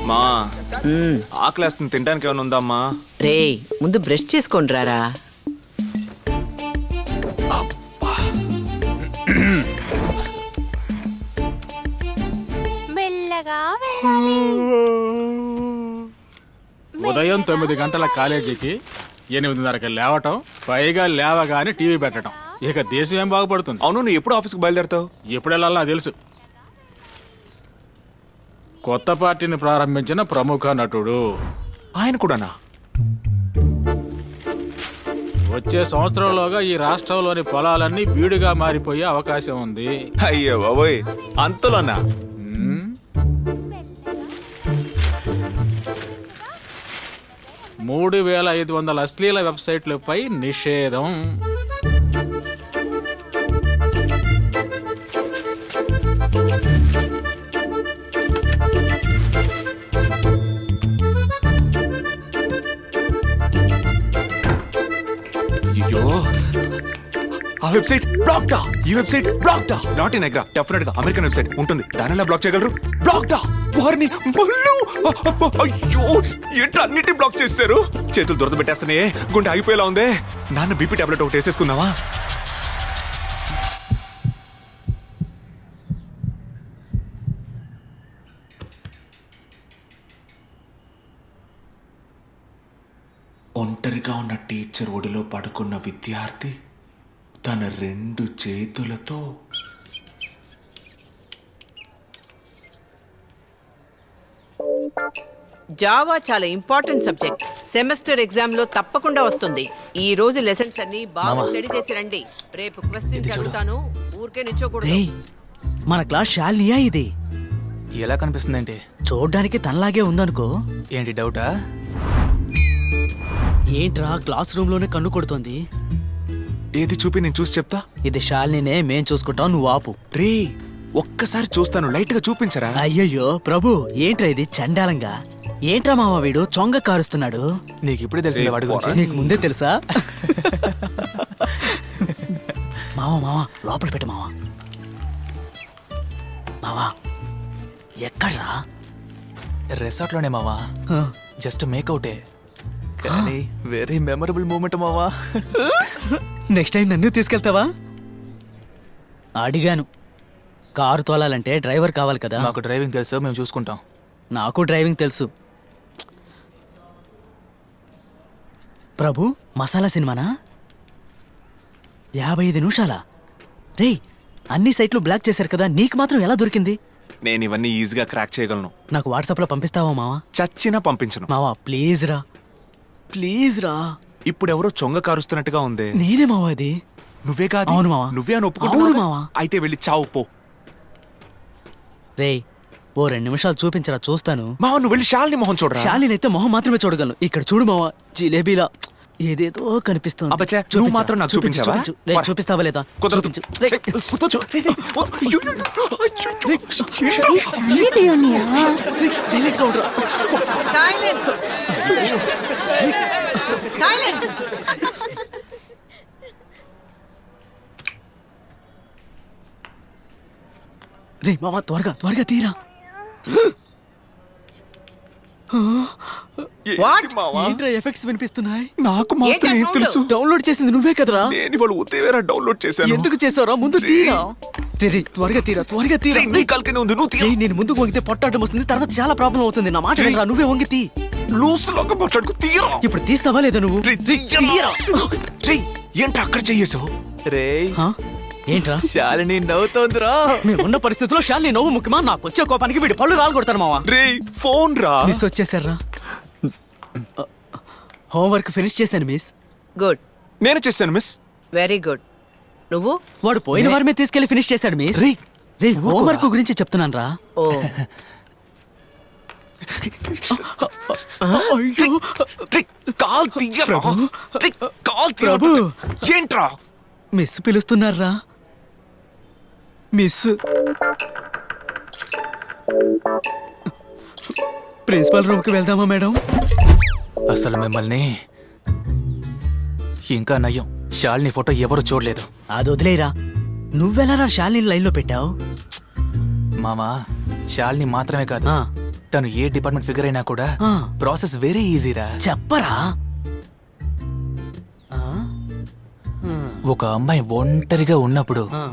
మా ఆకలేస్తుంది, తినడానికి ఏమైనా ఉందమ్మా? రే ముందు బ్రష్ చేసుకోండి రారా. ఉదయం 9 గంటల కాలేజీకి 8:30కి లేవటం, పైగా లేవగానే టీవీ పెట్టడం. ఇక దేశం ఏం బాగుపడుతుంది? అవును, నువ్వు ఎప్పుడు ఆఫీస్కి బయలుదేరుతావు? ఎప్పుడు వెళ్ళాలో నాకు తెలుసు. కొత్త పార్టీని ప్రారంభించిన ప్రముఖ నటుడు ఆయన కూడానా? వచ్చే సంవత్సరంలోగా ఈ రాష్ట్రంలోని పొలాలన్నీ బీడుగా మారిపోయే అవకాశం ఉంది. అయ్యో బాబోయ్, అంతలోనా? 3500 అశ్లీల వెబ్సైట్లపై నిషేధం. అయ్యో, ఆ వెబ్సైట్ బ్లాక్డా, ఈ వెబ్సైట్ బ్లాక్డా. నాట్ ఇన్ ఎగ్రా, డెఫినెట్ గా అమెరికన్ వెబ్సైట్ ఉంటుంది, దానిలా బ్లాక్ చేయగలరు. బ్లాక్డా వారిని మళ్ళీ. అయ్యో, ఏంటి అన్నిటి బ్లాక్ చేశారు? చేతులు దొరద పెట్టేస్తానే, గుండె ఆగిపోయేలా ఉందే. నాన్న బీపీ టాబ్లెట్ ఒకటి వేసేసుకుందామా? ఒంటరిగా ఉన్న టీచర్ ఒడిలో పడుకున్న విద్యార్థి తన 2 చేతులతో జావా చాలా ఇంపార్టెంట్ సబ్జెక్ట్. సెమిస్టర్ ఎగ్జామ్ లో తప్పకుండా వస్తుంది. ఈ రోజు లెసన్స్ అన్ని బాగా స్టడీ చేసి రండి. రేపు క్వశ్చన్స్ అడుగుతాను, ఊరికే నిల్చోకూడదు. మన క్లాస్ శాలినియా ఇది? ఎలా కనిపిస్తుందంటే చూడ్డానికి తనలాగే ఉందనుకో. ఏంటి డౌటా? ఏంట్రా క్లాస్ రూమ్ లోనే కన్ను కొడుతోంది? ఏది చూపి, నేను చూసి చెప్తా. ఇది శాలినినే, మేం చూసుకుంటాం, నువ్వు ఆపు. రే ఒక్కసారి చూస్తాను, లైట్ గా చూపించరా? అయ్యయ్యో ప్రభు, ఏంట్రా ఇది చండాలంగా? ఏంట్రా మామ వీడు చొంగ కారుస్తున్నాడు? నీకు ఇప్పుడే తెలిసింది వాడి గురించి. నీకు ముందే తెలుసా? మావా మావా లోపల పెట్టు మావా. మావా ఎక్కడ్రా? రిసార్ట్ లోనే మావా, ఆ, జస్ట్ మేకౌటే, కానీ వెరీ మెమరబుల్ మూమెంట్ మావా. నెక్స్ట్ టైం నన్ను తీసుకెళ్తావా? అడిగాను. కారు తోలాలంటే డ్రైవర్ కావాలి కదా. మాకు డ్రైవింగ్ తెలుసు, మేము చూసుకుంటాం. నాకు డ్రైవింగ్ తెలుసు. ప్రభు మసాలా సినిమానా? 55 నిమిషాలా? రే అన్ని సైట్లు బ్లాక్ చేశారు కదా, నీకు మాత్రం ఎలా దొరికింది? నేను ఇవన్నీ ఈజీగా క్రాక్ చేయగలను. నాకు వాట్సాప్ లో పంపిస్తావా మావా? చచ్చినా పంపించను. మావా ప్లీజ్ రా, ప్లీజ్ రా. ఇప్పుడు ఎవరో చొంగ కారుస్తున్నట్టుగా ఉంది. నేనే మావా అది. నువ్వే కాదు. అవును మావా. నువ్వే అని అవును ఒప్పుకుంటున్నావు మావా. అయితే వెళ్ళి చావు పో. రే ఓ 2 నిమిషాలు చూపించరా, చూస్తాను. మావా నువ్వు వెళ్ళి శాలిని మొహం చూడరా. శాలినైతే మొహం మాత్రమే చూడగలను. ఇక్కడ చూడు మావా, జిలేబీలా ఏదేదో కనిపిస్తుంది. అబ్బచ్చే, నువ్వు మాత్రం నాకు చూపించావా? చూపిస్తావా లేదా? కుదరదు. చూపించు. రే, సైలెంట్ గా ఉండరా. Silence, silence. రే మావా త్వరగా త్వరగా తీరా. ఏంటి మావా? ఏంట్రా ఎఫెక్ట్స్ వినిపిస్తున్నాయి? నాకు మాత్రం ఏం తెలుసు? డౌన్లోడ్ చేసింది నువ్వే కదరా? నేను వాళ్ళు ఉదయవేరా డౌన్లోడ్ చేశాను. ఎందుకు చేసావురా? ముందు తీరా. రే త్వరగా తీరా, త్వరగా తీరా. నీ కల్కనే ఉంది, నువ్వు తీరా. నేను ముందుకు వంగితే పొట్టాటం వస్తుంది, తర్వాత చాలా ప్రాబ్లం అవుతుంది. నా మాట వినరా, నువ్వే వంగి తీ. లూస్ లోక మాట్లాడుకు తీరా. ఇప్పుడు తీస్తావా లేదా నువ్వు? ఏంట్రా అక్కడ చెయ్యేసావు? రే హా? ఏంట్రా? శాలిని నవ్వుతోందిరా. మేమున్న పరిస్థితుల్లో శాలిని నవ్వు ముఖ్యమా? నాకు వచ్చే కోపానికి వీడి పళ్ళు రాలు కొడతాను మావా. రే ఫోన్ రా. మిస్ వచ్చేసారా? హోంవర్క్ ఫినిష్ చేశాను మిస్. గుడ్, నేను చేశాను మిస్. Very good. నువ్వు? వాడు పోయిన వారమే తీసుకెళ్లి ఫినిష్ చేశాడు మిస్. రే హోంవర్క్ గురించి చెప్తున్నాను రా. ఓ అయ్యో కాల్ తీయరా. కాల్ ప్రభు. ఏంట్రా? మిస్ పిలుస్తున్నారా? మిస్ ప్రిన్సిపల్ రూమ్ కి వెళ్దామా మేడం? అసలు మిమ్మల్ని ఇంకా నయ్యం, శాలిని ఫోటో ఎవరు చూడలేదు. అది వదిలేరా, నువ్వెలా శాలిని లైన్ లో పెట్టావు? మామా, శాలిని మాత్రమే కాదు, ఆ. తను ఏ డిపార్ట్మెంట్ ఫిగర్ అయినా కూడా ఆ. ప్రాసెస్ వెరీ ఈజీరా. చెప్పరా? ఒక అమ్మాయి ఒంటరిగా ఉన్నప్పుడు ఆ.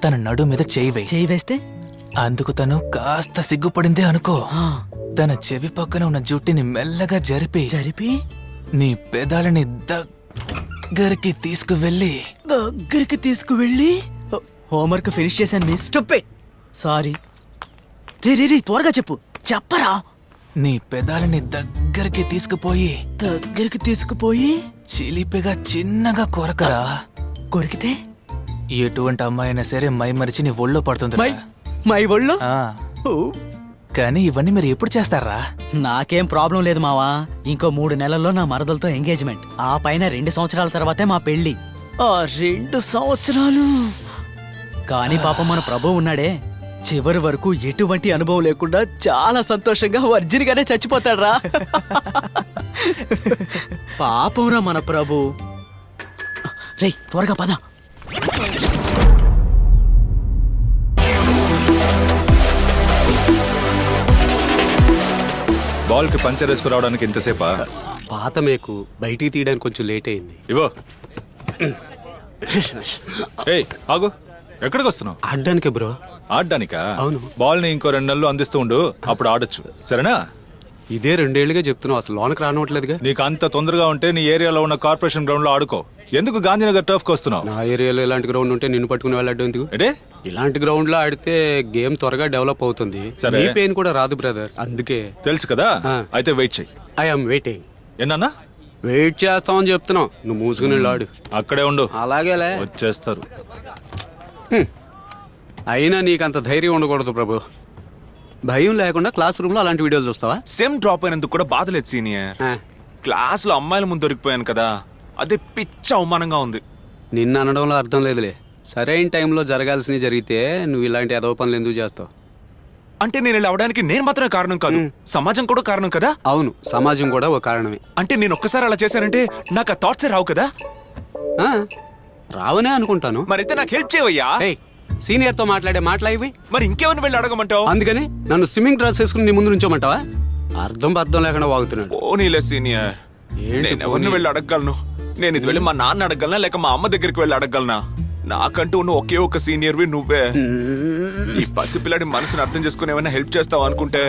తన నడు మీద చేయి వేయి. చేయి వేస్తే అందుకు తను కాస్త సిగ్గుపడిందే అనుకో, ఆ. తన చెవి పక్కన ఉన్న జుట్టిని మెల్లగా జరిపి నీ పెదాలని దగ్గరికి తీసుకువెళ్ళి దగ్గరికి తీసుకువెళ్ళి హోంవర్క్ ఫినిష్ చేశాను మిస్. స్టూపిడ్. సారీ. రే త్వరగా చెప్పరా. నీ పెదాలని దగ్గరికి తీసుకుపోయి చిలిపిగా చిన్నగా కొరకరా. కొరికితే ఎటువంటి అమ్మాయి అయినా సరే మై మరిచి నీ ఒళ్ళో పడుతుంది. మై ఒళ్ళో. కానీ ఇవన్నీ మీరు ఎప్పుడు చేస్తారా? నాకేం ప్రాబ్లం లేదు మావా. ఇంకో 3 నెలల్లో నా మరదలతో ఎంగేజ్మెంట్, ఆ పైన 2 సంవత్సరాల తర్వాతే మా పెళ్లి. ఆ 2 సంవత్సరాలు. కానీ పాపం మన ప్రభు ఉన్నాడే, చివరి వరకు ఎటువంటి అనుభవం లేకుండా చాలా సంతోషంగా వర్జిన్గానే చచ్చిపోతాడ్రా. పాపంరా మన ప్రభు. రేయ్ త్వరగా పద. బాల్ కి పంచర్ వేసుకురావడానికి ఇంతసేపా? పాత మేకు బయటికి తీయడానికి కొంచెం లేట్ అయింది. ఇవో. ఏయ్ ఆగు, ఎక్కడికి వస్తున్నావు? ఆడడానికి బ్రో. ఆడడానికా? అవును. బాల్ ని ఇంకో 2 నెలలు అందిస్తూ ఉండు, అప్పుడు ఆడొచ్చు, సరేనా? ఇదే 2 ఏళ్లుగా చెప్తున్నావు, అసలు లోనకి రానట్లేదుగా. నీకు అంత తొందరగా ఉంటే నీ ఏరియాలో ఉన్న కార్పొరేషన్ గ్రౌండ్ లో ఆడుకో. ఎందుకు గాంధీనగర్ టర్ఫ్ కి వస్తున్నావు? నా ఏరియాలో ఇలాంటి గ్రౌండ్ ఉంటే నిన్ను పట్టుకుని వెళ్ళడం ఎందుకు? అంటే ఇలాంటి గ్రౌండ్ లో ఆడితే గేమ్ త్వరగా డెవలప్ అవుతుంది. సరే. నీ పెయిన్ కూడా రాదు బ్రదర్, అందుకే. తెలుసు కదా, ఆ. అయితే వెయిట్ చెయ్యి. I'm waiting. ఎన్నా వెయిట్ చేస్తామని చెప్తున్నావు, నువ్వు మూసుకుని వెళ్ళు ఆడు. అక్కడే ఉండు, అలాగేలే. వచ్చేస్తారు. అయినా నీకంత ధైర్యం ఉండకూడదు ప్రభు. భయం లేకుండా క్లాస్ రూమ్ లో అలాంటి వీడియోలు చూస్తావా? సెమ్ డ్రాప్ అయినందుకు కూడా బాధ లేదు సీనియర్. ఆ. క్లాస్ లో అమ్మాయిల ముందు దొరికిపోయాను కదా, అదే పిచ్చ అవమానంగా ఉంది. నిన్న అనడంలో అర్థం లేదులే. సరైన టైంలో జరగాల్సినవి జరిగితే నువ్వు ఇలాంటి అదవ పనులు ఎందుకు చేస్తావు? అంటే నేను ఇలా అవడానికి నేను మాత్రమే కారణం కాదు, సమాజం కూడా కారణం కదా. అవును, సమాజం కూడా ఒక కారణమే. అంటే నేను ఒక్కసారి అలా చేశానంటే నాకు ఆ థాట్సే రావు కదా. ఆ, రావనే అనుకుంటాను. మరైతే నాకు హెల్ప్ చేయవయ్యా. సీనియర్ తో మాట్లాడే మాట్లాడివి. మరి ఇంకెవరిని వెళ్ళి అడగమంటావు? అందుకని నన్ను స్విమ్మింగ్ డ్రెస్ వేసుకుని నీ ముందు నుంచోమంటావా? అర్థం లేకుండా వాగుతున్నాడు. పోనీలే సీనియర్, ఏంటి నేను ఎవరిని వెళ్ళి అడగగలను? నేను ఇది వెళ్ళి మా నాన్న అడగలనా లేక మా అమ్మ దగ్గరికి వెళ్ళి అడగలనా? నాకంటూ ఉన్న ఒకే ఒక సీనియర్వి నువ్వే. ఈ పసిపిల్లడి మనసుని అర్థం చేసుకుని ఏమైనా హెల్ప్ చేస్తావు అనుకుంటే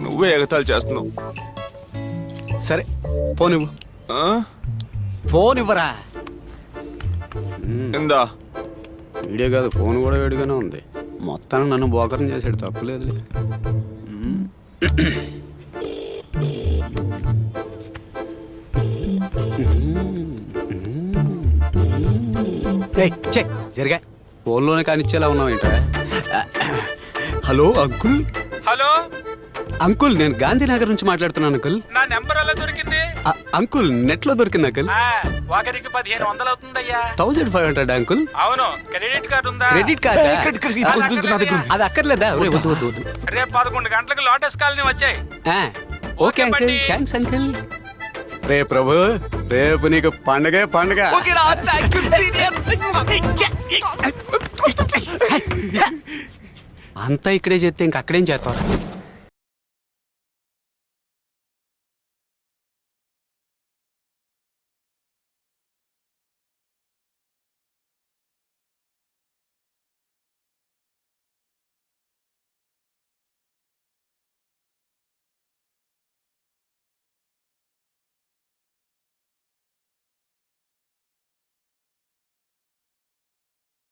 నువ్వే ఎగతాళి చేస్తున్నావు. సరే ఫోన్ ఇవ్వు. ఆ? ఫోన్ ఇవ్వరా. ఇందా. వీడియో కాదు, ఫోన్ కూడా వేడిగానే ఉంది. మొత్తాన్ని నన్ను బోకరం చేసాడు, తప్పులేదులే. జరిగా ఫోన్లోనే కానిచ్చేలా ఉన్నావు ఏంట్రా? Hello uncle. హలో అంకుల్, నేను గాంధీనగర్ నుంచి మాట్లాడుతున్నాను అంకుల్. నా నెంబర్ ఎలా దొరికింది? అంకుల్, నెట్ లో దొరికింది అంకుల్. ఒకరికి 1500 అవుతుందయ్యా. 1500 అంకుల్. అవును, క్రెడిట్ కార్డు ఉందా? క్రెడిట్ కార్డ్ నా దగ్గర ఉంది. అది అక్కర్లేదా? ఒరేయ్, వద్దు వద్దు వద్దు. రేపు 11 గంటలకు లోటస్ కాలనీ వచ్చాయి. ఓకే అంకుల్, బండి. Thanks uncle. రే ప్రభు, రేపు నీకు పండగే పండగ. అంతా ఇక్కడే చేస్తే ఇంక అక్కడేం చేస్తావు?